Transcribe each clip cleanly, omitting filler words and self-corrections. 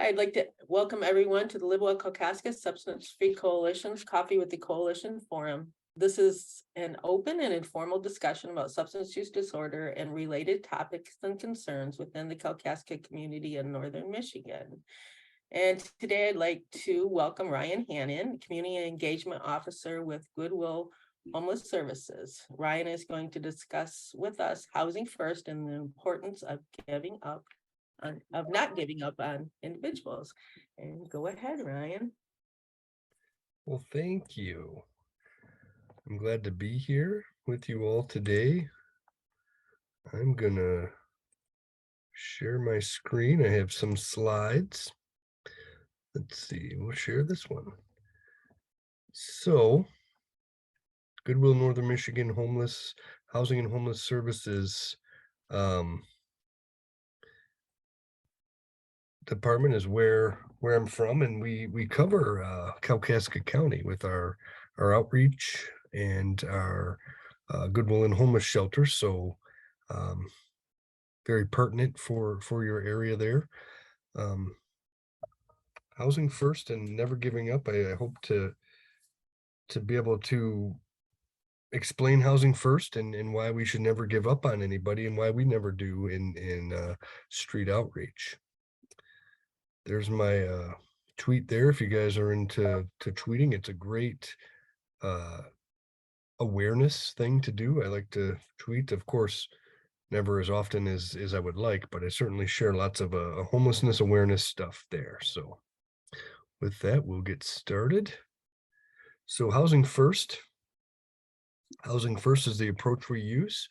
I'd like to welcome everyone to the Livewell Kalkaska Substance Free Coalition's Coffee with the Coalition Forum. This is an open and informal discussion about substance use disorder and related topics and concerns within the Kalkaska community in Northern Michigan. And today I'd like to welcome Ryan Hannon, Community Engagement Officer with Goodwill Homeless Services. Ryan is going to discuss with us housing first and the importance of not giving up on individuals. And go ahead, Ryan. Well, thank you. I'm glad to be here with you all today. I'm gonna share my screen. I have some slides. Let's see, we'll share this one. So, Goodwill Northern Michigan Homeless Housing and Homeless Services department is where I'm from, and we cover Kalkaska County with our outreach and our Goodwill and Homeless Shelter. So very pertinent for your area there. Housing first and never giving up. I hope to be able to explain housing first and why we should never give up on anybody and why we never do in street outreach. There's my tweet there. If you guys are into tweeting, it's a great awareness thing to do. I like to tweet, of course, never as often as I would like, but I certainly share lots of homelessness awareness stuff there. So with that, we'll get started. So housing first is the approach we use.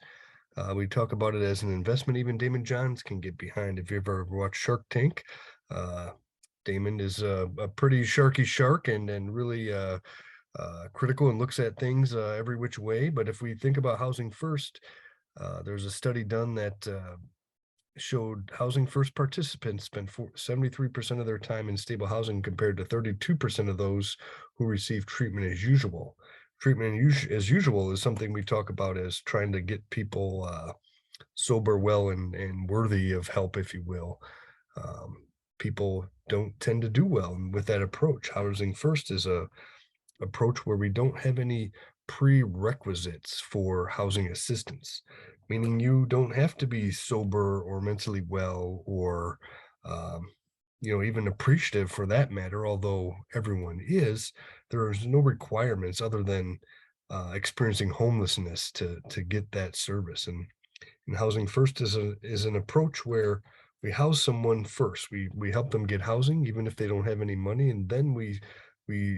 We talk about it as an investment. Even Daymond Johns can get behind. If you ever watched Shark Tank, Daymond is a pretty sharky shark and really critical and looks at things every which way. But if we think about housing first, there's a study done that showed housing first participants spent 73% of their time in stable housing compared to 32% of those who receive treatment as usual. Treatment as usual is something we talk about as trying to get people sober, well, and worthy of help, if you will. People don't tend to do well with that approach. Housing first is a approach where we don't have any prerequisites for housing assistance, meaning you don't have to be sober or mentally well or even appreciative for that matter, although everyone is. There's no requirements other than experiencing homelessness to get that service. And housing first is an approach where we house someone first. We help them get housing even if they don't have any money, and then we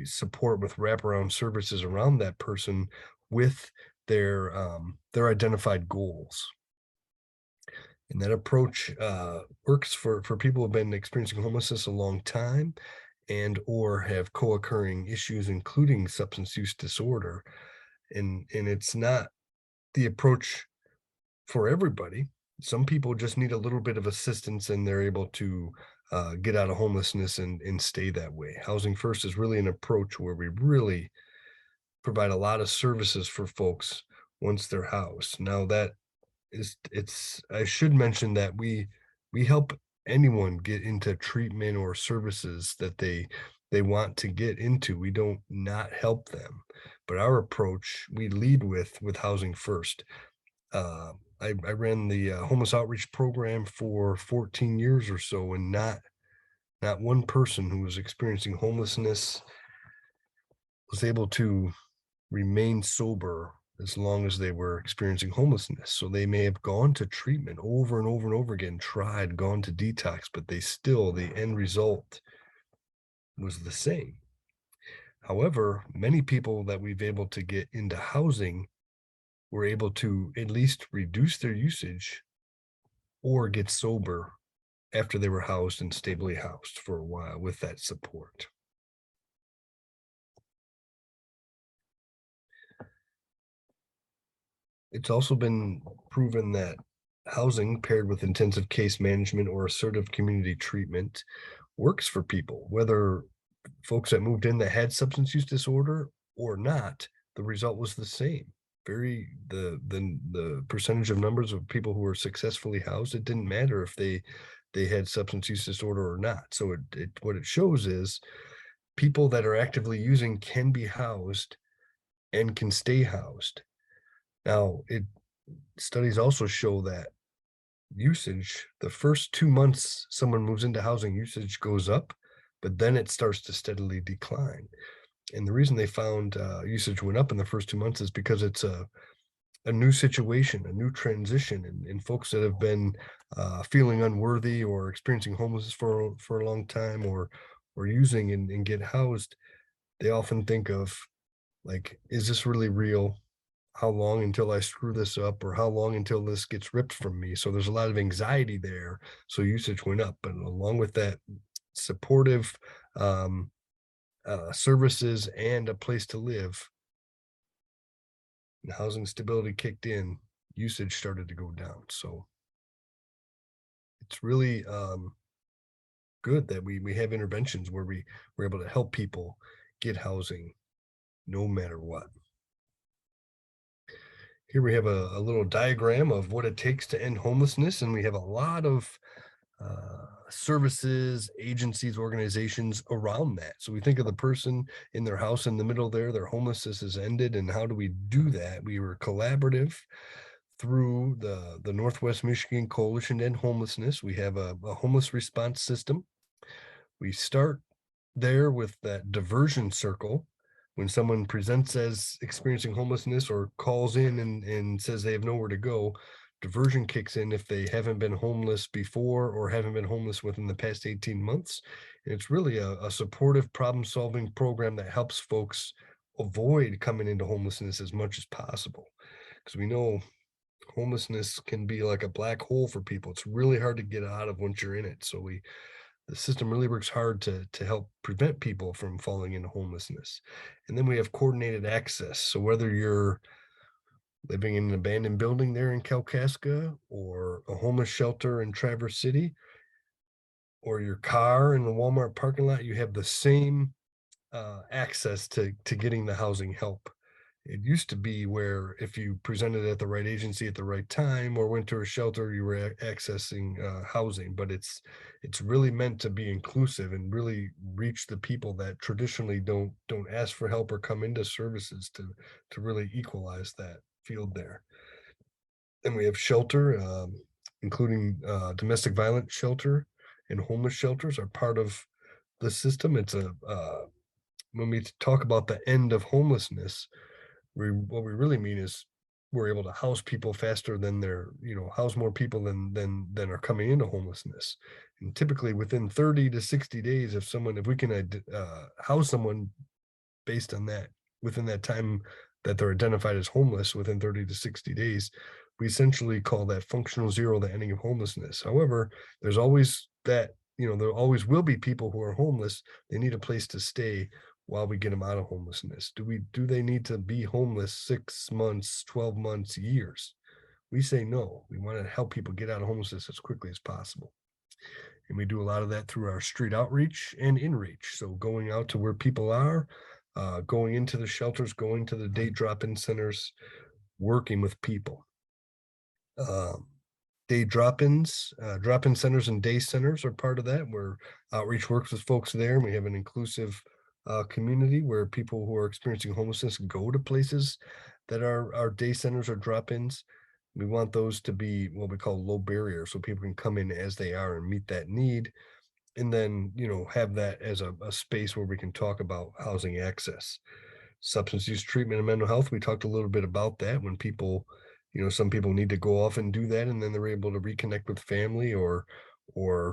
support with wraparound services around that person with their identified goals. And that approach works for people who have been experiencing homelessness a long time and or have co-occurring issues, including substance use disorder. And it's not the approach for everybody. Some people just need a little bit of assistance and they're able to get out of homelessness and stay that way. Housing first is really an approach where we really provide a lot of services for folks once they're housed. Now I should mention that we help anyone get into treatment or services that they want to get into. We don't not help them, but our approach, we lead with housing first. I ran the homeless outreach program for 14 years or so, and not one person who was experiencing homelessness was able to remain sober as long as they were experiencing homelessness. So they may have gone to treatment over and over and over again, gone to detox, but the end result was the same. However, many people that we've able to get into housing were able to at least reduce their usage or get sober after they were housed and stably housed for a while with that support. It's also been proven that housing paired with intensive case management or assertive community treatment works for people, whether folks that moved in that had substance use disorder or not. The result was the same. The percentage of numbers of people who were successfully housed, it didn't matter if they they had substance use disorder or not. So what it shows is people that are actively using can be housed and can stay housed. Now, studies also show that usage, the first 2 months someone moves into housing, usage goes up, but then it starts to steadily decline. And the reason they found usage went up in the first 2 months is because it's a new situation, a new transition, and folks that have been feeling unworthy or experiencing homelessness for a long time, or using and get housed, they often think of, like, is this really real? How long until I screw this up, or how long until this gets ripped from me? So there's a lot of anxiety there. So usage went up, but along with that, supportive um, services and a place to live, and housing stability kicked in, usage started to go down. So it's really good that we have interventions where we're able to help people get housing no matter what. Here we have a little diagram of what it takes to end homelessness, and we have a lot of services, agencies, organizations around that. So we think of the person in their house in the middle there, their homelessness is ended. And how do we do that? We were collaborative through the Northwest Michigan Coalition to End Homelessness. We have a homeless response system. We start there with that diversion circle. When someone presents as experiencing homelessness or calls in and says they have nowhere to go, diversion kicks in if they haven't been homeless before or haven't been homeless within the past 18 months. And it's really a supportive problem-solving program that helps folks avoid coming into homelessness as much as possible. Because we know homelessness can be like a black hole for people. It's really hard to get out of once you're in it. So the system really works hard to help prevent people from falling into homelessness. And then we have coordinated access. So whether you're living in an abandoned building there in Kalkaska, or a homeless shelter in Traverse City, or your car in the Walmart parking lot, you have the same access to getting the housing help. It used to be where if you presented at the right agency at the right time or went to a shelter, you were accessing housing, but it's really meant to be inclusive and really reach the people that traditionally don't ask for help or come into services, to really equalize that field there. Then we have shelter, including domestic violence shelter and homeless shelters are part of the system. It's when we talk about the end of homelessness, what we really mean is we're able to house people faster than house more people than are coming into homelessness. And typically within 30 to 60 days, if we can house someone based on that, within that time that they're identified as homeless, within 30 to 60 days, we essentially call that functional zero, the ending of homelessness. However, there's always that, there always will be people who are homeless. They need a place to stay while we get them out of homelessness. Do they need to be homeless 6 months, 12 months, years? We say no. We want to help people get out of homelessness as quickly as possible. And we do a lot of that through our street outreach and inreach. So going out to where people are, going into the shelters, going to the day drop-in centers, working with people. Day drop-ins, drop-in centers and day centers are part of that, where outreach works with folks there. And we have an inclusive community where people who are experiencing homelessness go to places that are day centers or drop-ins. We want those to be what we call low barrier, so people can come in as they are and meet that need. And then, have that as a space where we can talk about housing access. Substance use treatment and mental health, we talked a little bit about that. When people, some people need to go off and do that, and then they're able to reconnect with family or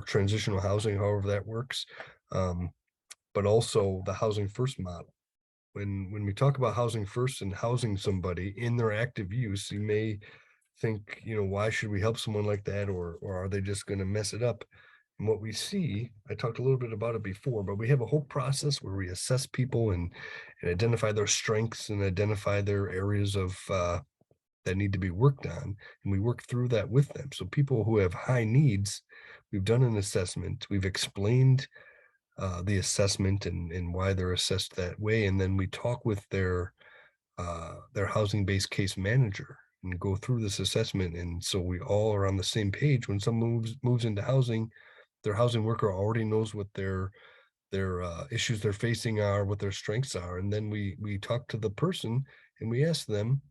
transitional housing, however that works. But also the housing first model. When we talk about housing first and housing somebody in their active use, you may think, why should we help someone like that, or are they just going to mess it up? And what we see, I talked a little bit about it before, but we have a whole process where we assess people and identify their strengths and identify their areas of that need to be worked on, and we work through that with them. So people who have high needs, we've done an assessment, we've explained the assessment and why they're assessed that way, and then we talk with their housing-based case manager and go through this assessment. And so we all are on the same page. When someone moves into housing, their housing worker already knows what their issues they're facing are, what their strengths are, and then we talk to the person and we ask them,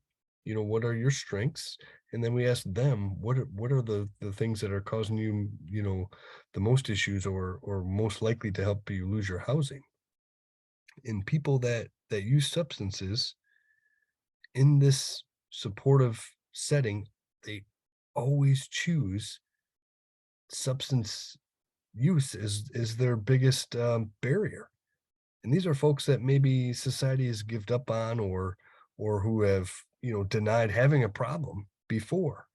what are your strengths, and then we ask them what are the things that are causing you, the most issues or most likely to help you lose your housing. And people that use substances in this supportive setting, they always choose substance use is their biggest barrier. And these are folks that maybe society has given up on or who have, denied having a problem before.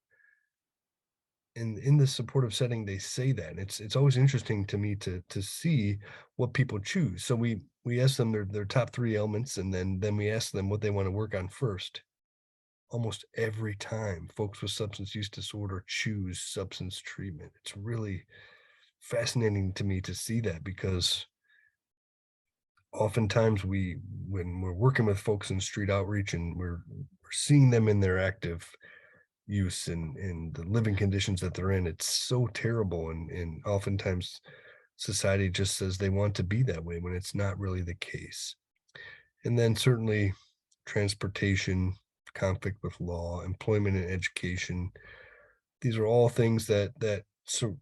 And in this supportive setting, they say that. And it's always interesting to me to see what people choose. So we ask them their top three ailments, and then we ask them what they want to work on first. Almost every time folks with substance use disorder choose substance treatment. It's really fascinating to me to see that, because oftentimes when we're working with folks in street outreach and we're seeing them in their active use and the living conditions that they're in, it's so terrible. And oftentimes society just says they want to be that way when it's not really the case. And then certainly transportation, conflict with law, employment and education. These are all things so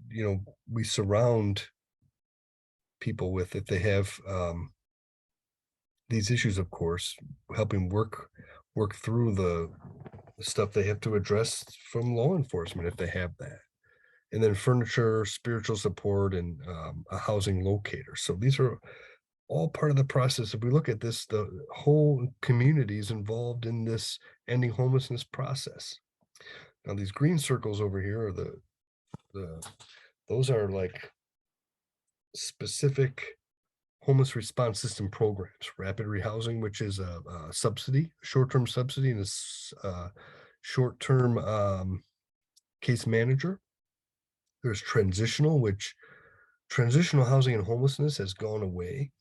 we surround people with if they have these issues, of course, helping work through the stuff they have to address from law enforcement if they have that. And then furniture, spiritual support, and a housing locator. So these are all part of the process. If we look at this, the whole community is involved in this ending homelessness process. Now, these green circles over here are the those are like specific homeless response system programs. Rapid rehousing, which is a subsidy, short-term subsidy, and a short-term case manager. There's transitional, which transitional housing and homelessness has gone away.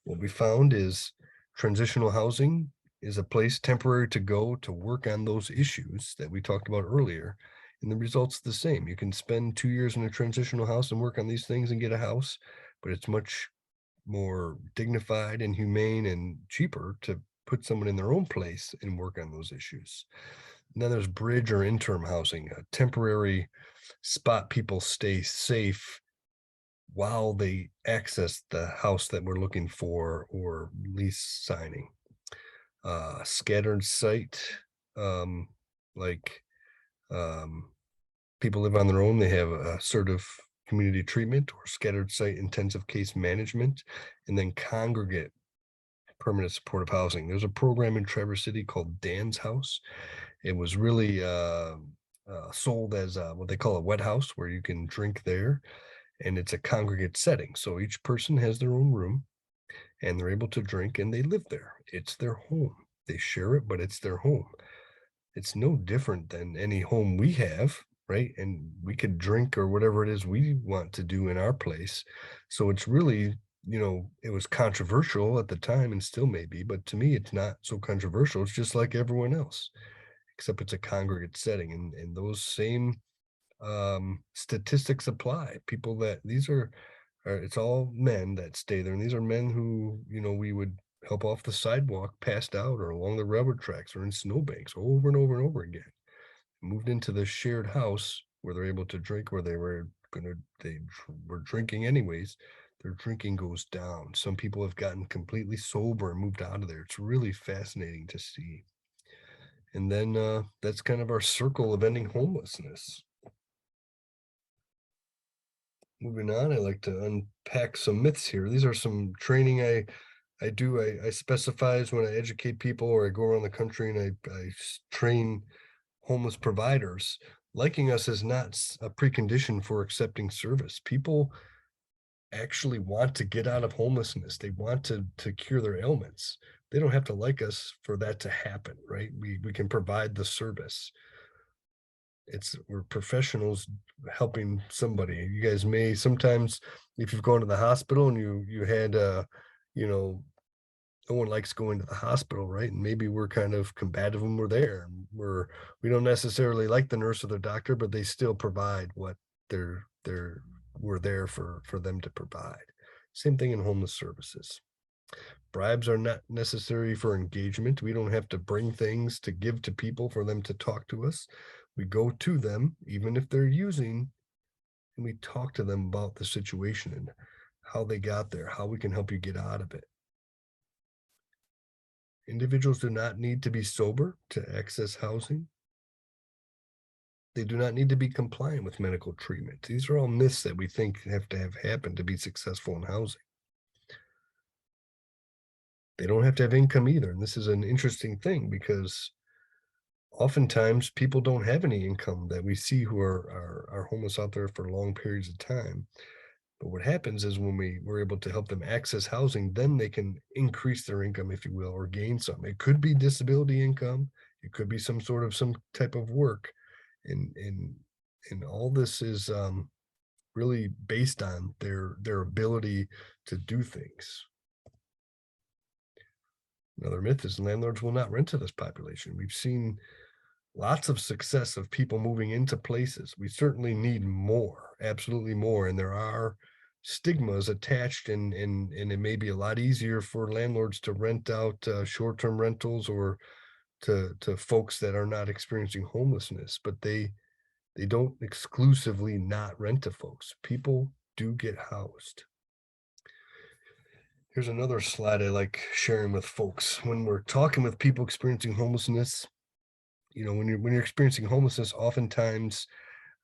What we found is transitional housing is a place temporary to go to work on those issues that we talked about earlier. And the result's the same. You can spend 2 years in a transitional house and work on these things and get a house, but it's much more dignified and humane and cheaper to put someone in their own place and work on those issues. And then there's bridge or interim housing, a temporary spot people stay safe while they access the house that we're looking for or lease signing. Scattered site, like people live on their own, they have assertive community treatment or scattered site intensive case management, and then congregate permanent supportive housing. There's a program in Traverse City called Dan's House. It was really sold as what they call a wet house, where you can drink there, and it's a congregate setting. So each person has their own room and they're able to drink and they live there. It's their home. They share it, but it's their home. It's no different than any home we have, right? And we could drink or whatever it is we want to do in our place. So it's really, it was controversial at the time and still may be, but to me, it's not so controversial. It's just like everyone else, except it's a congregate setting. And those same statistics apply. People that it's all men that stay there, and these are men who we would help off the sidewalk, passed out, or along the railroad tracks, or in snowbanks, over and over and over again. Moved into the shared house where they're able to drink, where they were drinking anyways. Their drinking goes down. Some people have gotten completely sober and moved out of there. It's really fascinating to see. And then that's kind of our circle of ending homelessness. Moving on, I like to unpack some myths here. These are some training I do. I specifies when I educate people or I go around the country and I train homeless providers. Liking us is not a precondition for accepting service. People actually want to get out of homelessness. They want to cure their ailments. They don't have to like us for that to happen, right? We can provide the service. We're professionals helping somebody. You guys may sometimes, if you've gone to the hospital and you had no one likes going to the hospital, right? And maybe we're kind of combative when we're there. We don't necessarily like the nurse or the doctor, but they still provide what they're we're there for them to provide. Same thing in homeless services. Bribes are not necessary for engagement. We don't have to bring things to give to people for them to talk to us. We go to them, even if they're using, and we talk to them about the situation and how they got there, how we can help you get out of it. Individuals do not need to be sober to access housing. They do not need to be compliant with medical treatment. These are all myths that we think have to have happened to be successful in housing. They don't have to have income either. And this is an interesting thing because oftentimes people don't have any income that we see who are homeless out there for long periods of time. But what happens is when we're able to help them access housing, then they can increase their income, if you will, or gain some. It could be disability income. It could be some type of work. And all this is really based on their ability to do things. Another myth is landlords will not rent to this population. We've seen lots of success of people moving into places. We certainly need more, absolutely more. And there are stigmas attached, and it may be a lot easier for landlords to rent out short-term rentals or to folks that are not experiencing homelessness, but they don't exclusively not rent to folks. People do get housed. Here's another slide I like sharing with folks. When we're talking with people experiencing homelessness, when you're experiencing homelessness, oftentimes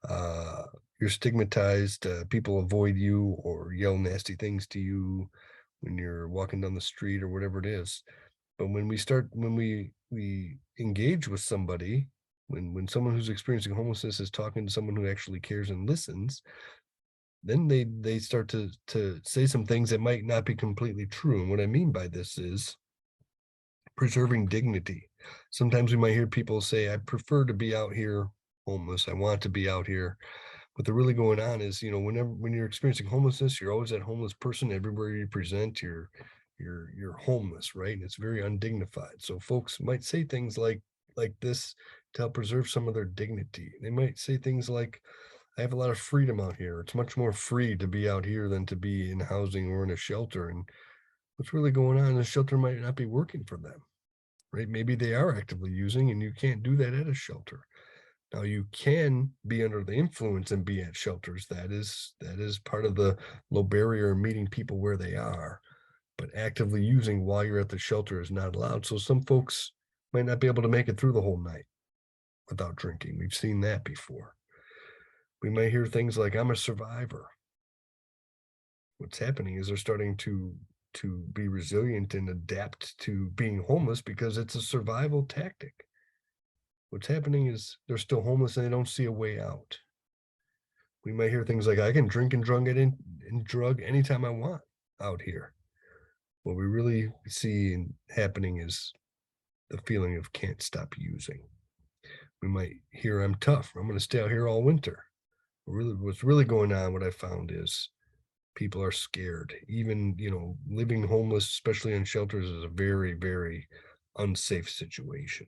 you're stigmatized. People avoid you or yell nasty things to you when you're walking down the street or whatever it is. But when we engage with somebody, when someone who's experiencing homelessness is talking to someone who actually cares and listens, then they start to say some things that might not be completely true. And what I mean by this is preserving dignity. Sometimes we might hear people say, I prefer to be out here homeless. I want to be out here. What they're really going on is, when you're experiencing homelessness, you're always that homeless person. Everywhere you present, you're homeless, right? And it's very undignified. So folks might say things like this to help preserve some of their dignity. They might say things like, I have a lot of freedom out here. It's much more free to be out here than to be in housing or in a shelter. And what's really going on in the shelter might not be working for them, right? Maybe they are actively using, and you can't do that at a shelter. Now you can be under the influence and be at shelters. That is part of the low barrier meeting people where they are, but actively using while you're at the shelter is not allowed. So some folks might not be able to make it through the whole night without drinking. We've seen that before. We may hear things like, I'm a survivor. What's happening is they're starting to be resilient and adapt to being homeless because it's a survival tactic. What's happening is they're still homeless and they don't see a way out. We might hear things like, I can drink and drug anytime I want out here. What we really see happening is the feeling of can't stop using. We might hear, I'm tough. I'm going to stay out here all winter. What's really going on, what I found is people are scared. Even, living homeless, especially in shelters, is a very, very unsafe situation.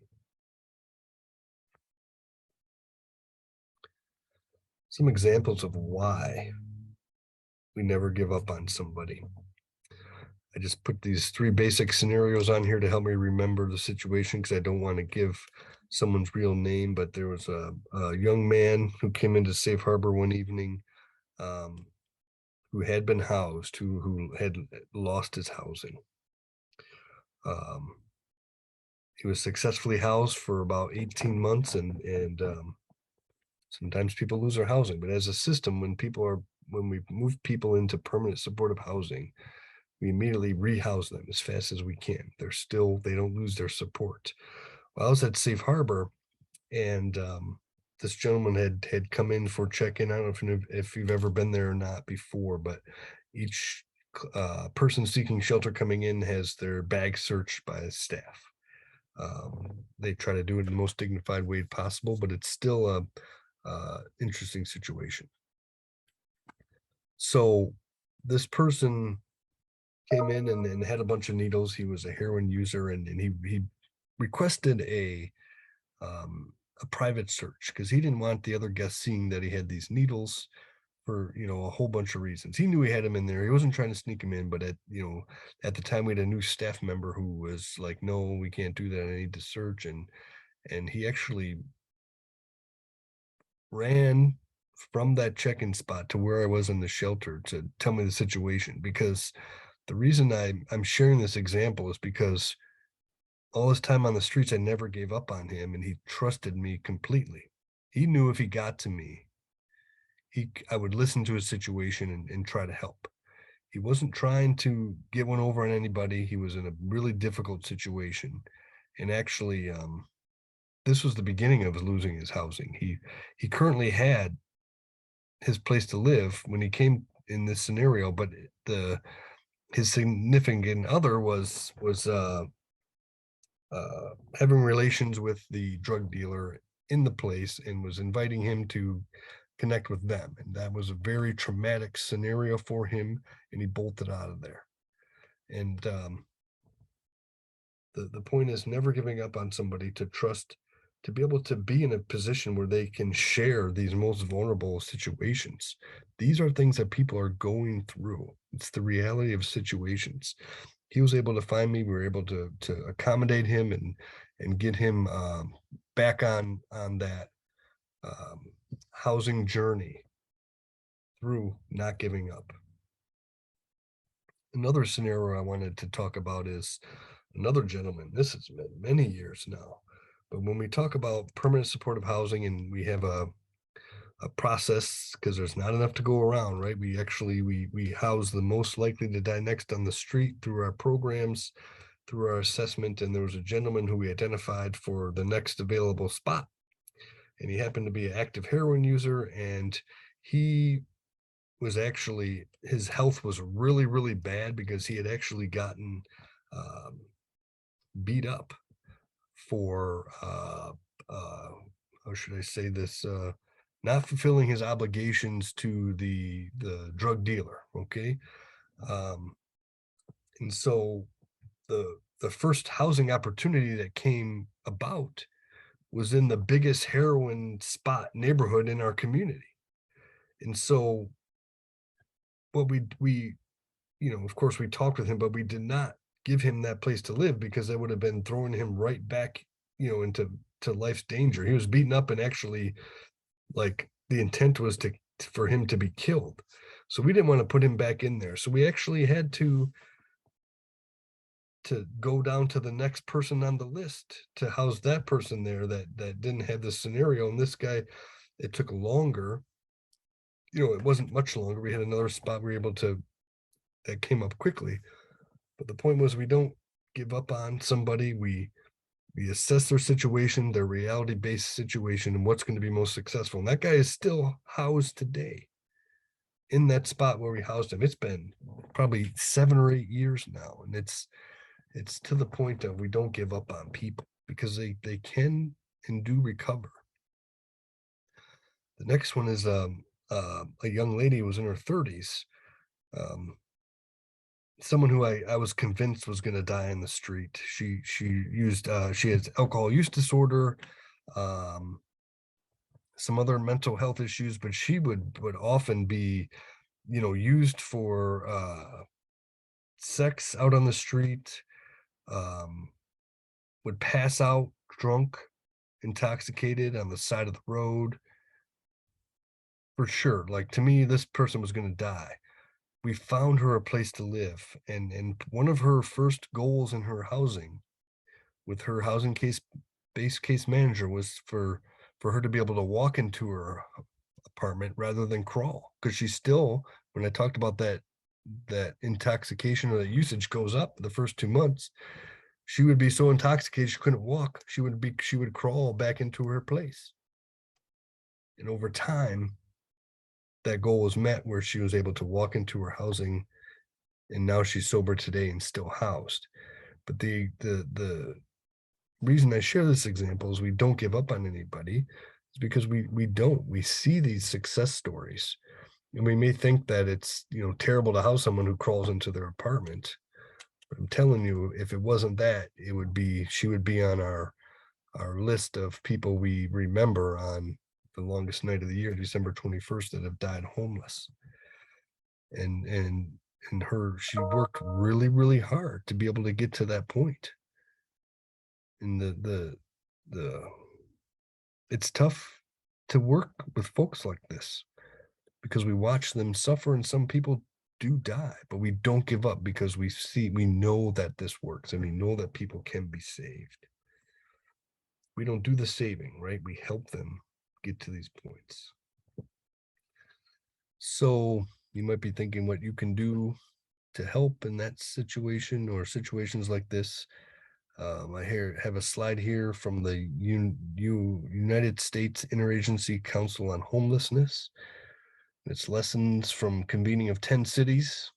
Some examples of why we never give up on somebody. I just put these 3 basic scenarios on here to help me remember the situation because I don't want to give someone's real name, but there was a young man who came into Safe Harbor one evening who had been housed, who had lost his housing. He was successfully housed for about 18 months and sometimes people lose their housing, but as a system, when we move people into permanent supportive housing, we immediately rehouse them as fast as we can. They don't lose their support. Well, I was at Safe Harbor, and this gentleman had come in for check-in. I don't know if you've ever been there or not before, but each person seeking shelter coming in has their bag searched by staff. They try to do it in the most dignified way possible, but it's still a interesting situation. So this person came in and had a bunch of needles. He was a heroin user, and he requested a private search because he didn't want the other guests seeing that he had these needles for, a whole bunch of reasons. He knew he had him in there. He wasn't trying to sneak him in, but at the time we had a new staff member who was like, no, we can't do that. I need to search. And he actually ran from that check-in spot to where I was in the shelter to tell me the situation. Because the reason I'm sharing this example is because all his time on the streets, I never gave up on him, and he trusted me completely. He knew if he got to me, I would listen to his situation and try to help. He wasn't trying to get one over on anybody. He was in a really difficult situation. And actually, this was the beginning of losing his housing. He currently had his place to live when he came in this scenario, but his significant other was having relations with the drug dealer in the place and was inviting him to connect with them. And that was a very traumatic scenario for him, and he bolted out of there. And the point is never giving up on somebody, to trust, to be able to be in a position where they can share these most vulnerable situations. These are things that people are going through. It's the reality of situations. He was able to find me. We were able to accommodate him and get him back on that housing journey through not giving up. Another scenario I wanted to talk about is another gentleman. This has been many years now, but when we talk about permanent supportive housing and we have a process, because there's not enough to go around, right? We actually we house the most likely to die next on the street through our programs, through our assessment. And there was a gentleman who we identified for the next available spot, and he happened to be an active heroin user, and he was actually, his health was really, really bad because he had actually gotten beat up for how should I say this, not fulfilling his obligations to the drug dealer. Okay. And so the first housing opportunity that came about was in the biggest heroin spot neighborhood in our community. And so what we of course we talked with him, but we did not give him that place to live, because that would have been throwing him right back, into life's danger. He was beaten up, and actually, like, the intent was for him to be killed. So we didn't want to put him back in there. So we actually had to go down to the next person on the list to house that person there that didn't have this scenario. And this guy, it took longer. It wasn't much longer. We had another spot we were able to, that came up quickly. But the point was, we don't give up on somebody. We assess their situation, their reality-based situation, and what's going to be most successful. And that guy is still housed today in that spot where we housed him. It's been probably 7 or 8 years now. And it's to the point of we don't give up on people, because they can and do recover. The next one is a young lady who was in her 30s. Someone who I was convinced was going to die in the street. She used she has alcohol use disorder, some other mental health issues, but she would often be, used for sex out on the street, would pass out drunk, intoxicated on the side of the road. For sure, like, to me, this person was going to die. We found her a place to live, and one of her first goals in her housing with her housing base case manager was for her to be able to walk into her apartment rather than crawl, because she still, when I talked about that intoxication or that usage goes up the first 2 months, she would be so intoxicated she couldn't walk. She would crawl back into her place, and over time that goal was met, where she was able to walk into her housing, and now she's sober today and still housed. But the reason I share this example is we don't give up on anybody. It's because we see these success stories, and we may think that it's terrible to house someone who crawls into their apartment. But I'm telling you, if it wasn't that, she would be on our list of people we remember on the longest night of the year, December 21st, that have died homeless. And she worked really, really hard to be able to get to that point. And it's tough to work with folks like this because we watch them suffer, and some people do die, but we don't give up because we know that this works, and we know that people can be saved. We don't do the saving, right? We help them get to these points. So you might be thinking what you can do to help in that situation or situations like this. I have a slide here from the United States Interagency Council on Homelessness. It's lessons from convening of 10 cities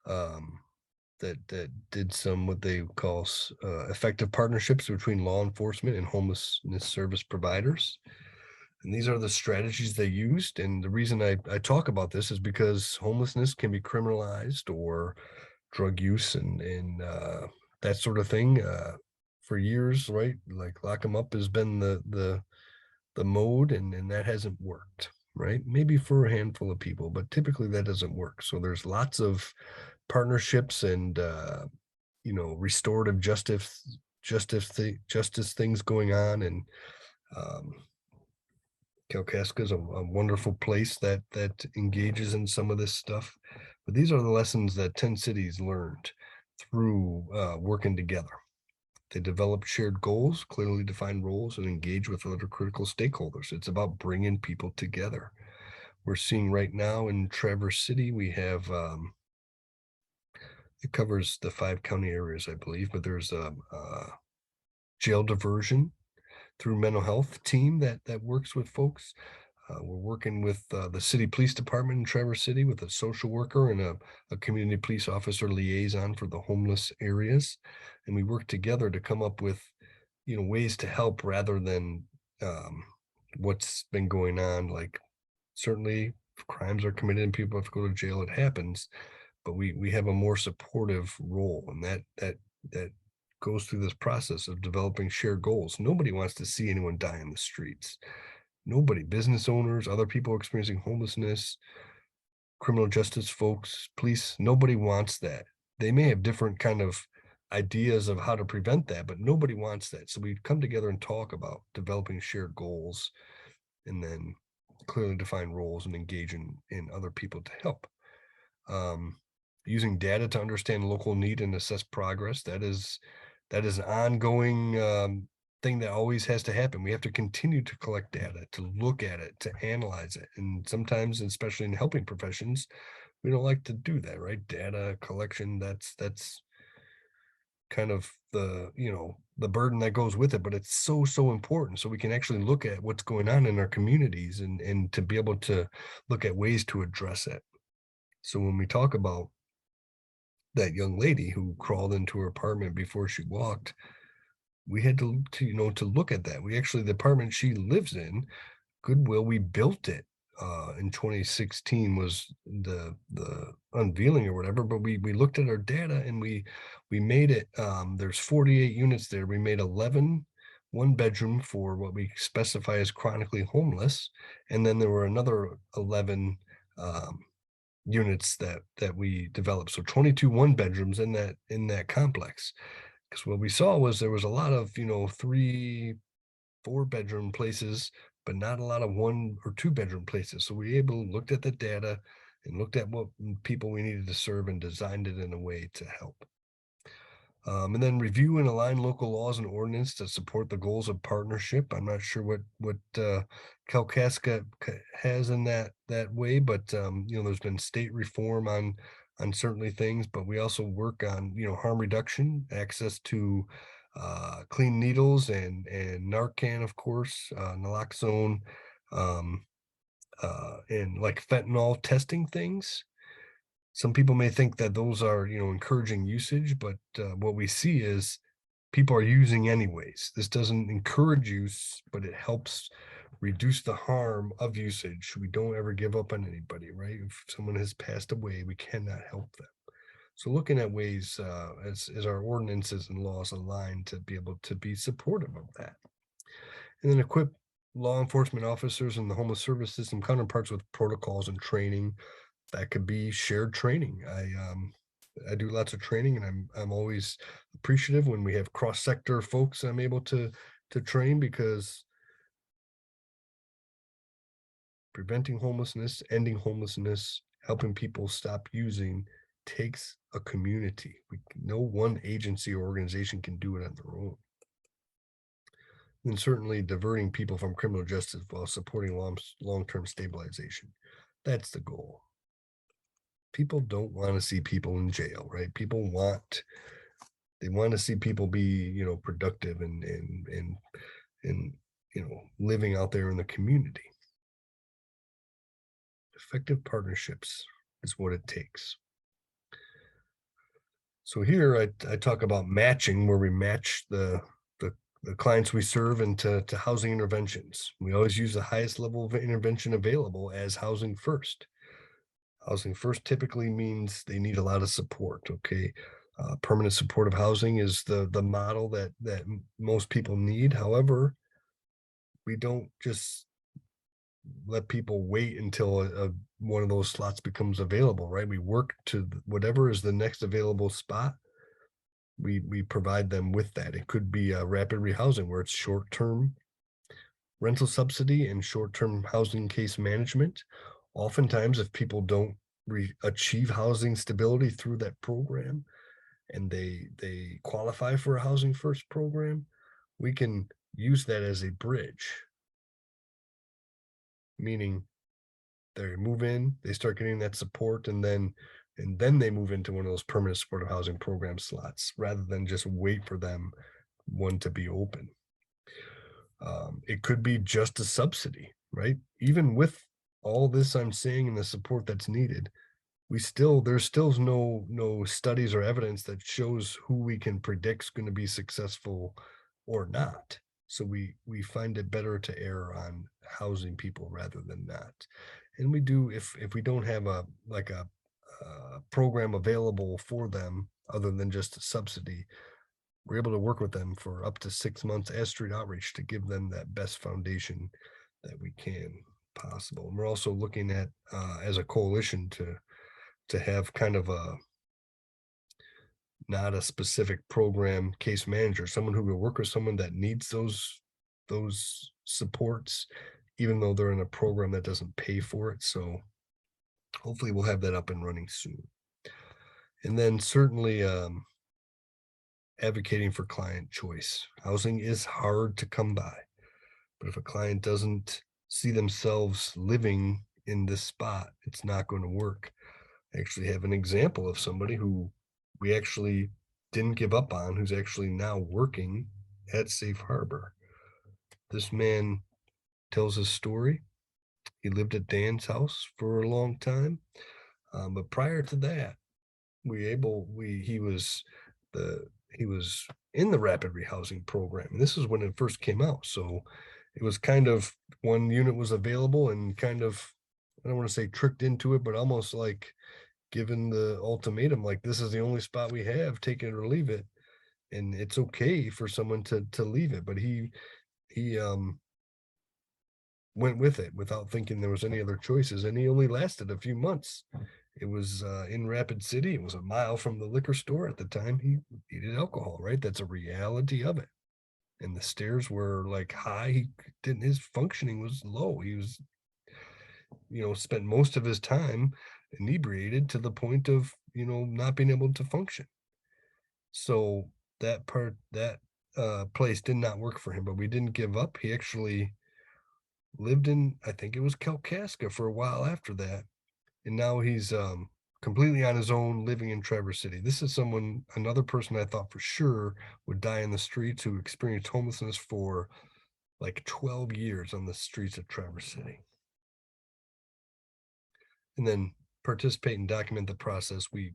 that did some what they call effective partnerships between law enforcement and homelessness service providers. And these are the strategies they used. And the reason I talk about this is because homelessness can be criminalized, or drug use and that sort of thing for years, right? Like lock them up has been the mode, and that hasn't worked, right? Maybe for a handful of people, but typically that doesn't work. So there's lots of partnerships and restorative justice things going on. And Kalkaska is a wonderful place that engages in some of this stuff. But these are the lessons that 10 cities learned through working together. They developed shared goals, clearly defined roles, and engage with other critical stakeholders. It's about bringing people together. We're seeing right now in Traverse City, we have, it covers the 5 county areas, I believe, but there's a jail diversion through mental health team that works with folks. We're working with the city police department in Traverse City with a social worker and a community police officer liaison for the homeless areas. And we work together to come up with, ways to help rather than what's been going on. Like, certainly if crimes are committed and people have to go to jail, it happens, but we have a more supportive role, and that goes through this process of developing shared goals. Nobody wants to see anyone die in the streets. Nobody, business owners, other people experiencing homelessness, criminal justice folks, police, nobody wants that. They may have different kind of ideas of how to prevent that, but nobody wants that. So we come together and talk about developing shared goals, and then clearly define roles and engage in other people to help. Using data to understand local need and assess progress. That is an ongoing thing that always has to happen. We have to continue to collect data, to look at it, to analyze it. And sometimes, especially in helping professions, we don't like to do that, right? Data collection, that's kind of the burden that goes with it, but it's so important. So we can actually look at what's going on in our communities and to be able to look at ways to address it. So when we talk about that young lady who crawled into her apartment before she walked, we had to look at that. We actually, the apartment she lives in, Goodwill, we built it in 2016 was the unveiling or whatever, but we looked at our data and we made it, there's 48 units there. We made 11 one bedroom for what we specify as chronically homeless, and then there were another 11 units that we developed. So 22 one bedrooms in that complex. Because what we saw was there was a lot of 3-4 bedroom places, but not a lot of 1 or 2 bedroom places. So we looked at the data and looked at what people we needed to serve and designed it in a way to help. And then review and align local laws and ordinance to support the goals of partnership. I'm not sure what Kalkaska has in that way, but there's been state reform on certainly things, but we also work on harm reduction, access to clean needles and Narcan, of course, naloxone, and like fentanyl testing things. Some people may think that those are, encouraging usage, but what we see is people are using anyways. This doesn't encourage use, but it helps reduce the harm of usage. We don't ever give up on anybody, right? If someone has passed away, we cannot help them. So looking at ways as our ordinances and laws align to be able to be supportive of that. And then equip law enforcement officers and the homeless service system counterparts with protocols and training. That could be shared training. I do lots of training, and I'm always appreciative when we have cross sector folks I'm able to train, because preventing homelessness, ending homelessness, helping people stop using takes a community. No one agency or organization can do it on their own. And certainly diverting people from criminal justice while supporting long-term stabilization. That's the goal. People don't want to see people in jail, right? They want to see people be, productive and living out there in the community. Effective partnerships is what it takes. So here I talk about matching, where we match the clients we serve into housing interventions. We always use the highest level of intervention available as housing first. Housing first typically means they need a lot of support. Okay. Permanent supportive housing is the model that most people need. However, we don't just let people wait until one of those slots becomes available, right? We work to whatever is the next available spot. We provide them with that. It could be a rapid rehousing, where it's short-term rental subsidy and short-term housing case management. Oftentimes, if people don't achieve housing stability through that program, and they qualify for a housing first program, we can use that as a bridge. Meaning they move in, they start getting that support, and then they move into one of those permanent supportive housing program slots, rather than just wait for one to be open. It could be just a subsidy, right? Even with all this I'm saying and the support that's needed, there's still no studies or evidence that shows who we can predict is going to be successful or not. So we find it better to err on housing people rather than not. And we do, if we don't have a program available for them other than just a subsidy, we're able to work with them for up to 6 months as street outreach to give them that best foundation that we can possible. And we're also looking at as a coalition to have kind of not a specific program case manager, someone who will work with someone that needs those supports, even though they're in a program that doesn't pay for it. So hopefully we'll have that up and running soon. And then certainly advocating for client choice. Housing is hard to come by, but if a client doesn't see themselves living in this spot, it's not going to work. I actually have an example of somebody who we actually didn't give up on, who's actually now working at Safe Harbor. This man tells his story. He lived at Dan's house for a long time. But prior to that, he was in the rapid rehousing program. And this is when it first came out. So it was kind of, one unit was available, and kind of, I don't want to say tricked into it, but almost like given the ultimatum, like, this is the only spot we have, take it or leave it. And it's okay for someone to leave it. But he went with it without thinking there was any other choices. And he only lasted a few months. It was in Rapid City. It was a mile from the liquor store at the time. He needed alcohol, right? That's a reality of it. And the stairs were like high. His functioning was low. He was, spent most of his time inebriated to the point of, not being able to function. So that place did not work for him, but we didn't give up. He actually lived in, I think it was Kalkaska, for a while after that. And now he's completely on his own, living in Traverse City. This is another person I thought for sure would die in the streets, who experienced homelessness for like 12 years on the streets of Traverse City. And then participate and document the process. We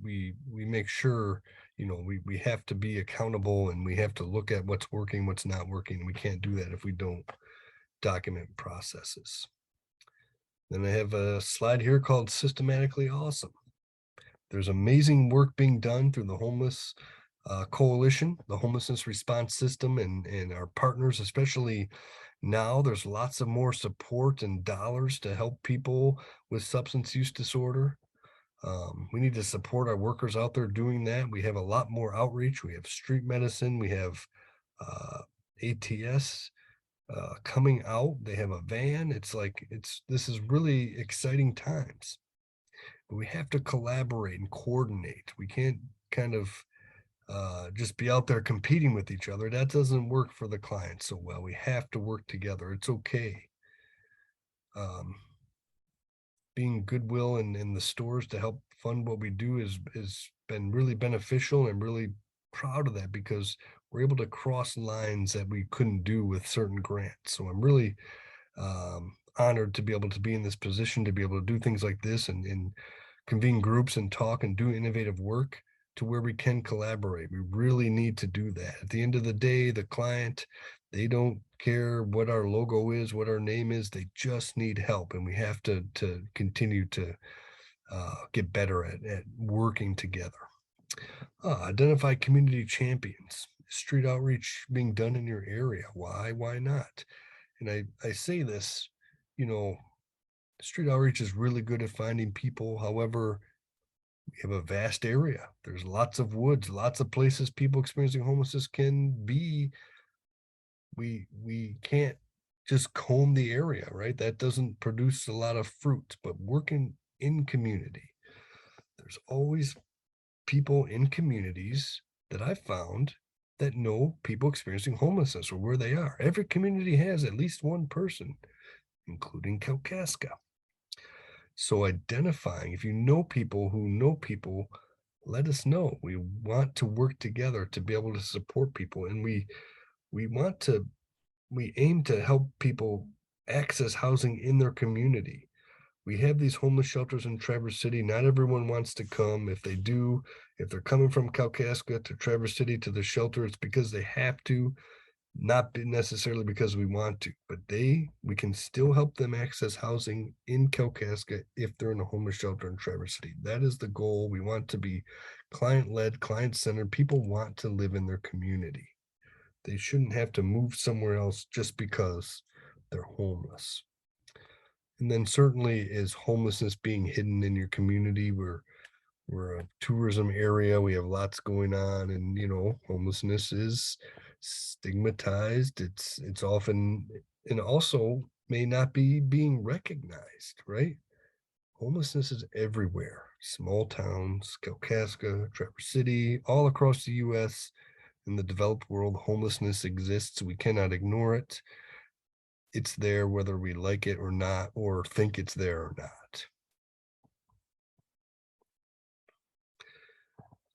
make sure, we have to be accountable, and we have to look at what's working, what's not working. We can't do that if we don't document processes. Then I have a slide here called Systematically Awesome. There's amazing work being done through the Homeless Coalition, the Homelessness Response System, and our partners, especially Now there's lots of more support and dollars to help people with substance use disorder. We need to support our workers out there doing that. We have a lot more outreach. We have street medicine. We have uh, ATS coming out. They have a van. This is really exciting times. But we have to collaborate and coordinate. We can't kind of just be out there competing with each other. That doesn't work for the client so well. We have to work together. It's okay. Being goodwill in the stores to help fund what we do is been really beneficial, and I'm really proud of that because we're able to cross lines that we couldn't do with certain grants. So I'm really honored to be able to be in this position, to be able to do things like this and convene groups and talk and do innovative work to where we can collaborate. We really need to do that. At the end of the day, the client, they don't care what our logo is, what our name is. They just need help, and we have to continue to get better at working together. Identify community champions. Street outreach being done in your area. Why? Why not? And I say this, you know, street outreach is really good at finding people. However, we have a vast area. There's lots of woods, lots of places people experiencing homelessness can be. We can't just comb the area, right? That doesn't produce a lot of fruit. But working in community, there's always people in communities that I've found that know people experiencing homelessness or where they are. Every community has at least one person, including Kalkaska. So identifying, if you know people who know people, let us know. We want to work together to be able to support people. And we aim to help people access housing in their community. We have these homeless shelters in Traverse City. Not everyone wants to come. If they do, if they're coming from Kalkaska to Traverse City to the shelter, it's because they have to, not necessarily because we want to, but we can still help them access housing in Kalkaska if they're in a homeless shelter in Traverse City. That is the goal. We want to be client-led, client-centered. People want to live in their community. They shouldn't have to move somewhere else just because they're homeless. And then certainly is homelessness being hidden in your community. We're a tourism area. We have lots going on, and homelessness is stigmatized. It's often, and also may not be being recognized, right? Homelessness is everywhere. Small towns, Kalkaska, Traverse City, all across the US. In the developed world, homelessness exists. We cannot ignore it. It's there whether we like it or not, or think it's there or not.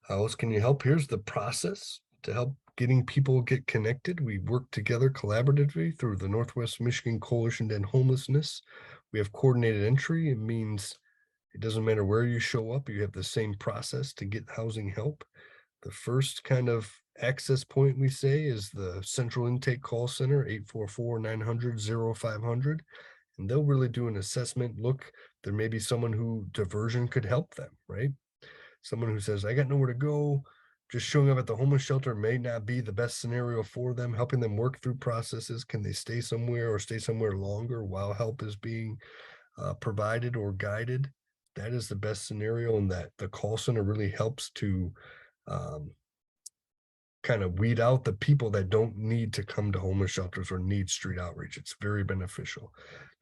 How else can you help? Here's the process to help getting people get connected. We work together collaboratively through the Northwest Michigan Coalition to End Homelessness. We have coordinated entry. It means it doesn't matter where you show up, you have the same process to get housing help. The first kind of access point we say is the Central Intake Call Center, 844-900-0500. And they'll really do an assessment. Look, there may be someone who diversion could help them, right? Someone who says, I got nowhere to go. Just showing up at the homeless shelter may not be the best scenario for them. Helping them work through processes. Can they stay somewhere or stay somewhere longer while help is being provided or guided? That is the best scenario, and that the call center really helps to kind of weed out the people that don't need to come to homeless shelters or need street outreach. It's very beneficial.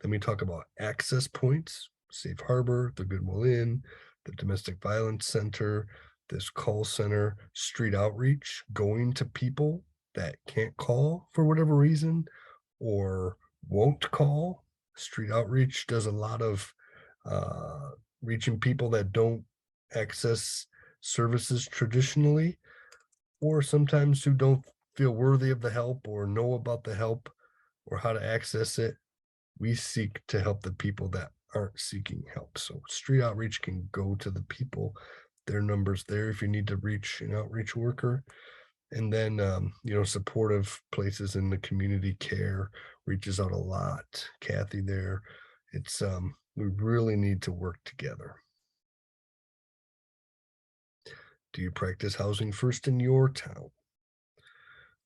Then we talk about access points, Safe Harbor, the Goodwill Inn, the Domestic Violence Center, this call center, street outreach, going to people that can't call for whatever reason or won't call. Street outreach does a lot of reaching people that don't access services traditionally, or sometimes who don't feel worthy of the help or know about the help or how to access it. We seek to help the people that aren't seeking help. So street outreach can go to the people. Their number's there if you need to reach an outreach worker. And then, supportive places in the community, care reaches out a lot. Kathy there. It's, we really need to work together. Do you practice housing first in your town?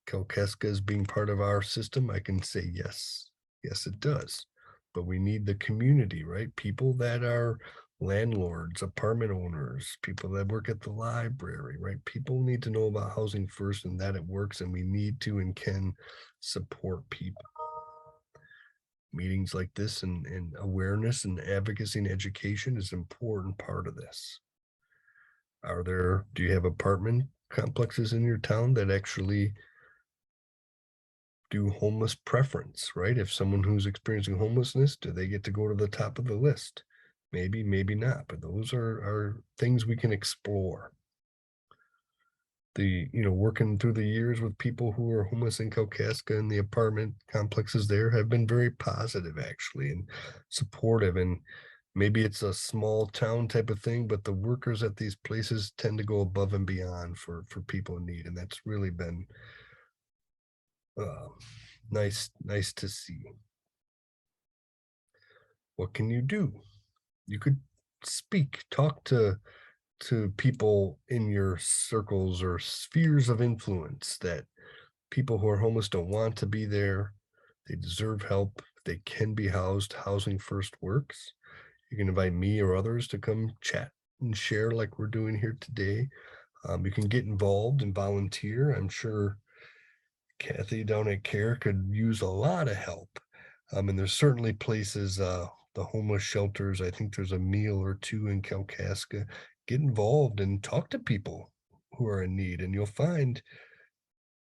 Kalkaska as being part of our system? I can say yes. Yes, it does. But we need the community, right? People that are landlords, apartment owners, people that work at the library, right? People need to know about housing first and that it works, and we need to and can support people. Meetings like this and awareness and advocacy and education is an important part of this. Do you have apartment complexes in your town that actually do homeless preference, right? If someone who's experiencing homelessness, do they get to go to the top of the list? Maybe, maybe not, but those are things we can explore. Working through the years with people who are homeless in Kalkaska and the apartment complexes there have been very positive actually and supportive. And maybe it's a small town type of thing, but the workers at these places tend to go above and beyond for people in need. And that's really been nice to see. What can you do? You could talk to people in your circles or spheres of influence that people who are homeless don't want to be there. They deserve help. They can be housed. Housing First works. You can invite me or others to come chat and share like we're doing here today. You can get involved and volunteer. I'm sure Kathy down at CARE could use a lot of help. And there's certainly places, the homeless shelters. I think there's a meal or two in Kalkaska. Get involved and talk to people who are in need, and you'll find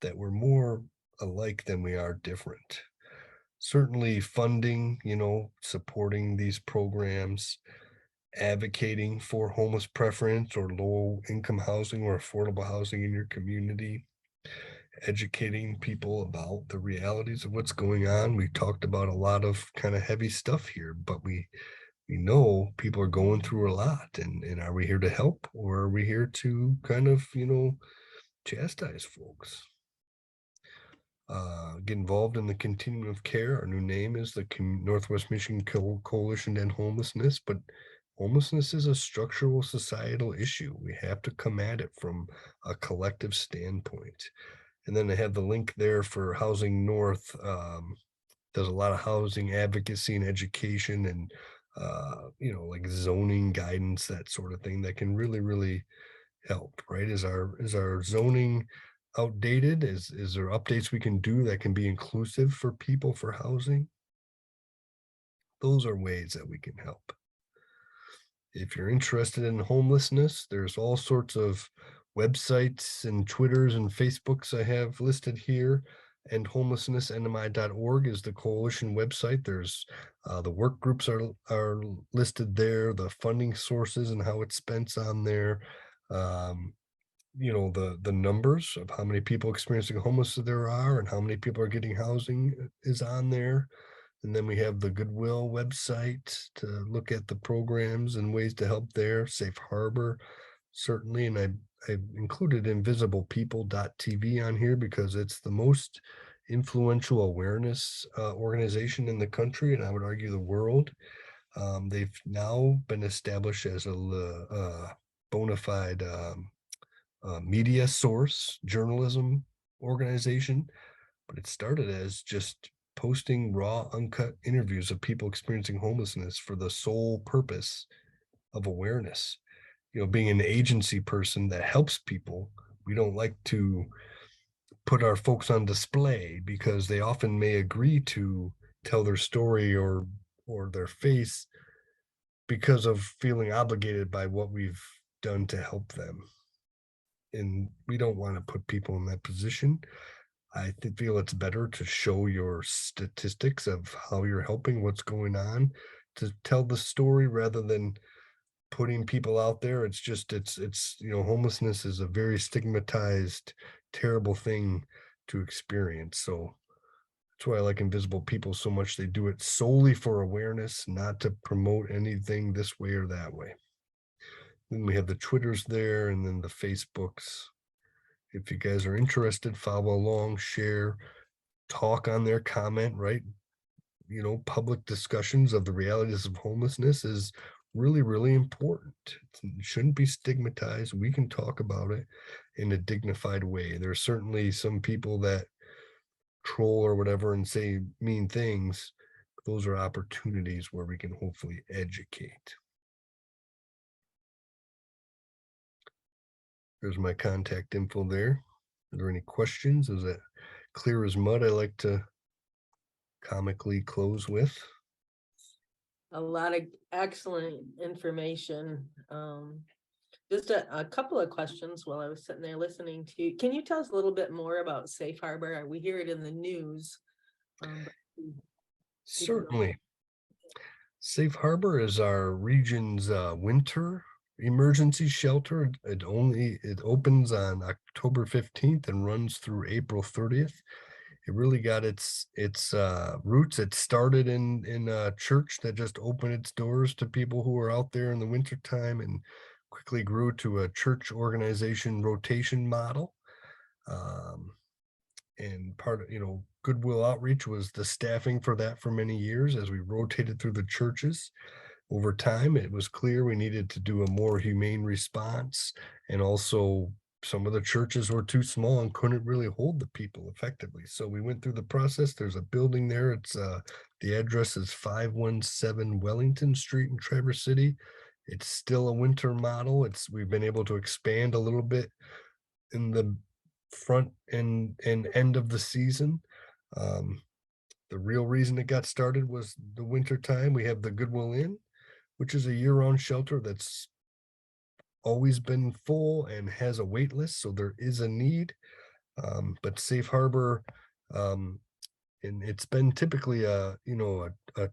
that we're more alike than we are different. Certainly funding, supporting these programs, advocating for homeless preference or low income housing or affordable housing in your community, educating people about the realities of what's going on. We talked about a lot of kind of heavy stuff here, but we know people are going through a lot, and are we here to help, or are we here to kind of, chastise folks? Get involved in the continuum of care. Our new name is the Northwest Michigan Coalition to End Homelessness, but homelessness is a structural societal issue. We have to come at it from a collective standpoint. And then I have the link there for Housing North. Does a lot of housing advocacy and education and like zoning guidance, that sort of thing that can really, really help, right? Is our zoning outdated? Is there updates we can do that can be inclusive for people for housing? Those are ways that we can help. If you're interested in homelessness, there's all sorts of websites and Twitters and Facebooks I have listed here. And homelessnessnmi.org is the coalition website. There's the work groups are listed there, the funding sources and how it's spent on there. The numbers of how many people experiencing homelessness there are and how many people are getting housing is on there. And then we have the Goodwill website to look at the programs and ways to help there. Safe Harbor, certainly. And I included invisiblepeople.tv on here because it's the most influential awareness organization in the country, and I would argue the world. They've now been established as a bona fide media source journalism organization, but it started as just posting raw, uncut interviews of people experiencing homelessness for the sole purpose of awareness. Being an agency person that helps people, we don't like to put our folks on display because they often may agree to tell their story or their face because of feeling obligated by what we've done to help them. And we don't want to put people in that position. I feel it's better to show your statistics of how you're helping, what's going on, to tell the story rather than putting people out there. It's homelessness is a very stigmatized, terrible thing to experience. So that's why I like Invisible People so much. They do it solely for awareness, not to promote anything this way or that way. Then we have the Twitters there and then the Facebooks. If you guys are interested, follow along, share, talk on there, comment, right? Public discussions of the realities of homelessness is really, really important. It shouldn't be stigmatized. We can talk about it in a dignified way. There are certainly some people that troll or whatever and say mean things. Those are opportunities where we can hopefully educate. There's my contact info there. Are there any questions? Is that clear as mud? I like to comically close with. A lot of excellent information. Just a couple of questions while I was sitting there listening to you. Can you tell us a little bit more about Safe Harbor? We hear it in the news. Certainly. Safe Harbor is our region's winter emergency shelter. It opens on October 15th and runs through April 30th. It really got its roots. It started in a church that just opened its doors to people who were out there in the wintertime, and quickly grew to a church organization rotation model. And part of, Goodwill Outreach was the staffing for that for many years. As we rotated through the churches over time, it was clear we needed to do a more humane response. And also some of the churches were too small and couldn't really hold the people effectively. So we went through the process. There's a building there. It's the address is 517 Wellington Street in Traverse City. It's still a winter model. We've been able to expand a little bit in the front and end of the season. The real reason it got started was the winter time. We have the Goodwill Inn, which is a year-round shelter that's always been full and has a wait list, so there is a need. But Safe Harbor, and it's been typically a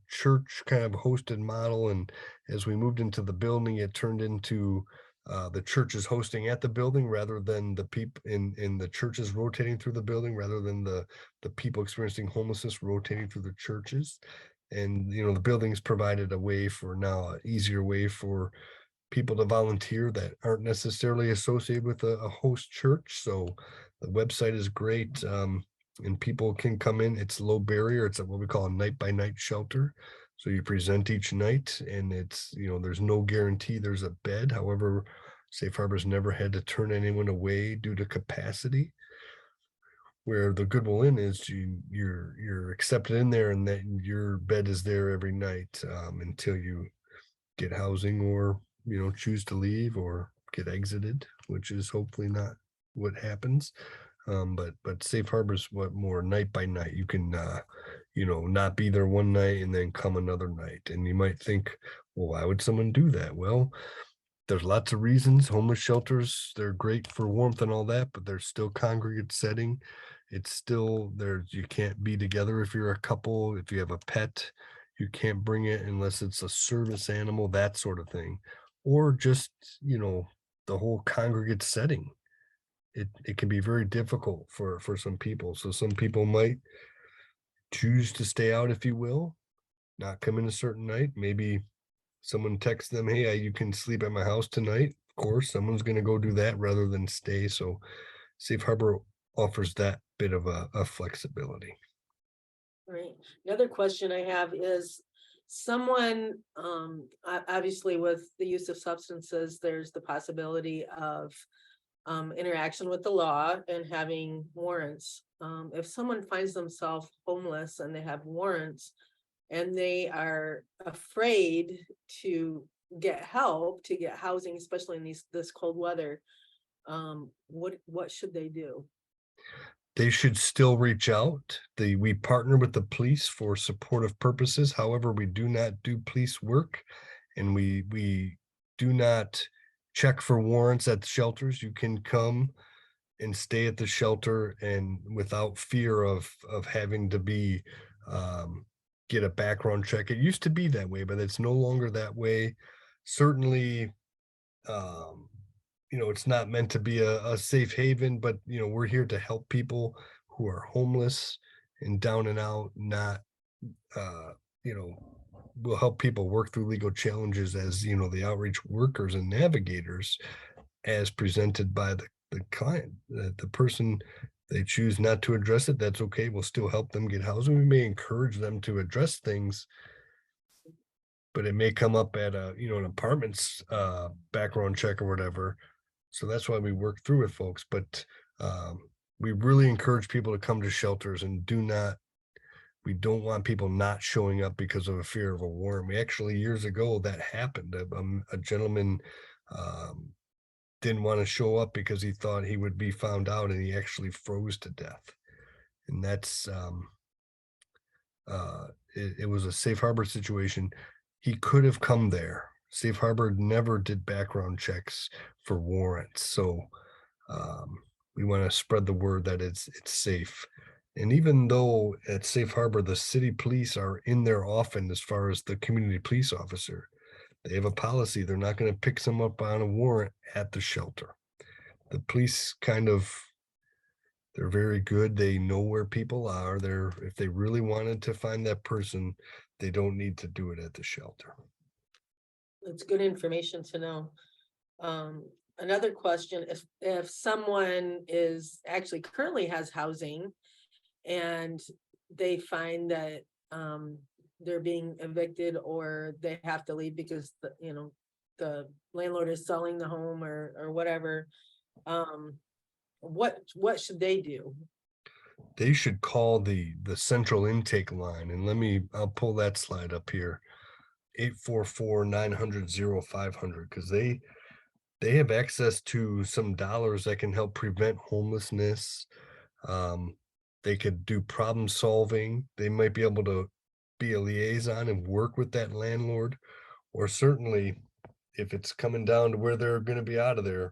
church kind of hosted model, and as we moved into the building, it turned into the churches hosting at the building rather than the people in the churches rotating through the building, rather than the people experiencing homelessness rotating through the churches. And the buildings provided a way for now, an easier way for people to volunteer that aren't necessarily associated with a host church. So the website is great. And people can come in. It's low barrier. It's what we call a night by night shelter. So you present each night, and it's, there's no guarantee there's a bed. However, Safe Harbor's never had to turn anyone away due to capacity. Where the Goodwill Inn is, you're accepted in there, and that your bed is there every night until you get housing, or choose to leave or get exited, which is hopefully not what happens. But Safe Harbor's what more night by night. You can not be there one night and then come another night. And you might think, well, why would someone do that? Well, there's lots of reasons. Homeless shelters, they're great for warmth and all that, but they're still congregate setting. It's still there. You can't be together if you're a couple. If you have a pet, you can't bring it unless it's a service animal, that sort of thing. Or just, the whole congregate setting. It can be very difficult for some people. So some people might choose to stay out, if you will, not come in a certain night. Maybe someone texts them, hey, you can sleep at my house tonight. Of course, someone's going to go do that rather than stay. So Safe Harbor offers that bit of a flexibility. Right. The other question I have is, someone, obviously with the use of substances, there's the possibility of interaction with the law and having warrants. If someone finds themselves homeless and they have warrants and they are afraid to get help, to get housing, especially in this cold weather, what should they do? They should still reach out. We partner with the police for supportive purposes. However, we do not do police work, and we do not check for warrants at the shelters. You can come and stay at the shelter and without fear of having to be get a background check. It used to be that way, but it's no longer that way. Certainly, it's not meant to be a safe haven, but we're here to help people who are homeless and down and out. Not we'll help people work through legal challenges as the outreach workers and navigators as presented by the client. The person, they choose not to address it, that's okay. We'll still help them get housing. We may encourage them to address things, but it may come up at an apartment's background check or whatever. So that's why we work through with folks. But we really encourage people to come to shelters and we don't want people not showing up because of a fear of a warrant. We actually, years ago, that happened. A gentleman didn't want to show up because he thought he would be found out, and he actually froze to death. And that's it was a safe harbor situation. He could have come there. Safe harbor never did background checks for warrants, so we want to spread the word that it's safe. And even though at Safe Harbor, the city police are in there often as far as the community police officer, they have a policy. They're not going to pick someone up on a warrant at the shelter. The police they're very good. They know where people are. If they really wanted to find that person, they don't need to do it at the shelter. It's good information to know. Another question, if someone is actually currently has housing and they find that they're being evicted or they have to leave because the landlord is selling the home or whatever, what should they do? They should call the central intake line, and I'll pull that slide up here. 844-900-0500, because they have access to some dollars that can help prevent homelessness. They could do problem solving. They might be able to be a liaison and work with that landlord, or certainly if it's coming down to where they're going to be out of there,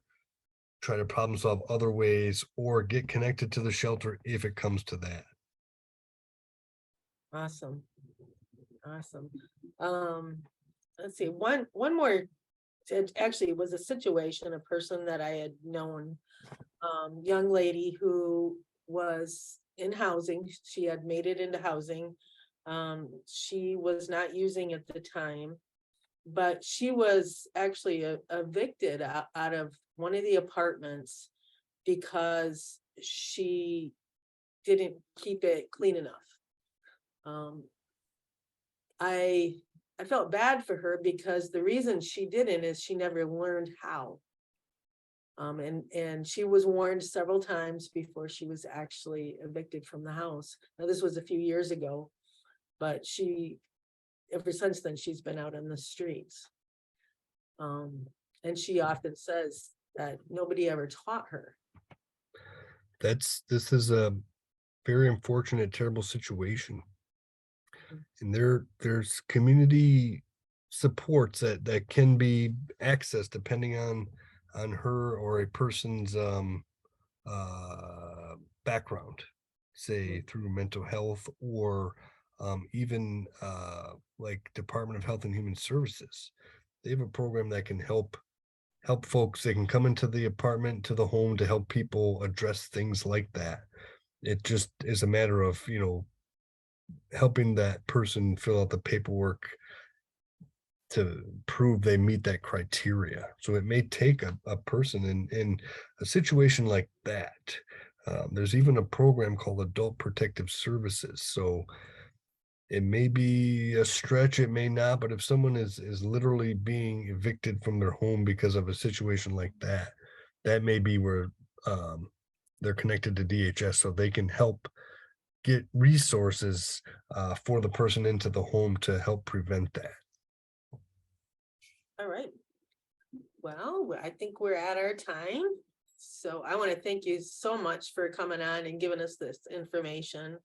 try to problem solve other ways or get connected to the shelter if it comes to that. Awesome. Let's see, one more. It actually was a situation, a person that I had known, young lady who was in housing. She had made it into housing. She was not using at the time, but she was actually evicted out of one of the apartments because she didn't keep it clean enough. I felt bad for her because the reason she didn't is she never learned how. And she was warned several times before she was actually evicted from the house. Now, this was a few years ago, but ever since then, she's been out on the streets. And she often says that nobody ever taught her. This is a very unfortunate, terrible situation. And there's community supports that can be accessed depending on her or a person's background, say through mental health or even like Department of Health and Human Services. They have a program that can help folks. They can come into the apartment, to the home, to help people address things like that. It just is a matter of, helping that person fill out the paperwork to prove they meet that criteria. So it may take a person in a situation like that. There's even a program called Adult Protective Services. So it may be a stretch, it may not, but if someone is literally being evicted from their home because of a situation like that, that may be where they're connected to DHS, so they can help get resources for the person into the home to help prevent that. All right. Well, I think we're at our time. So I want to thank you so much for coming on and giving us this information.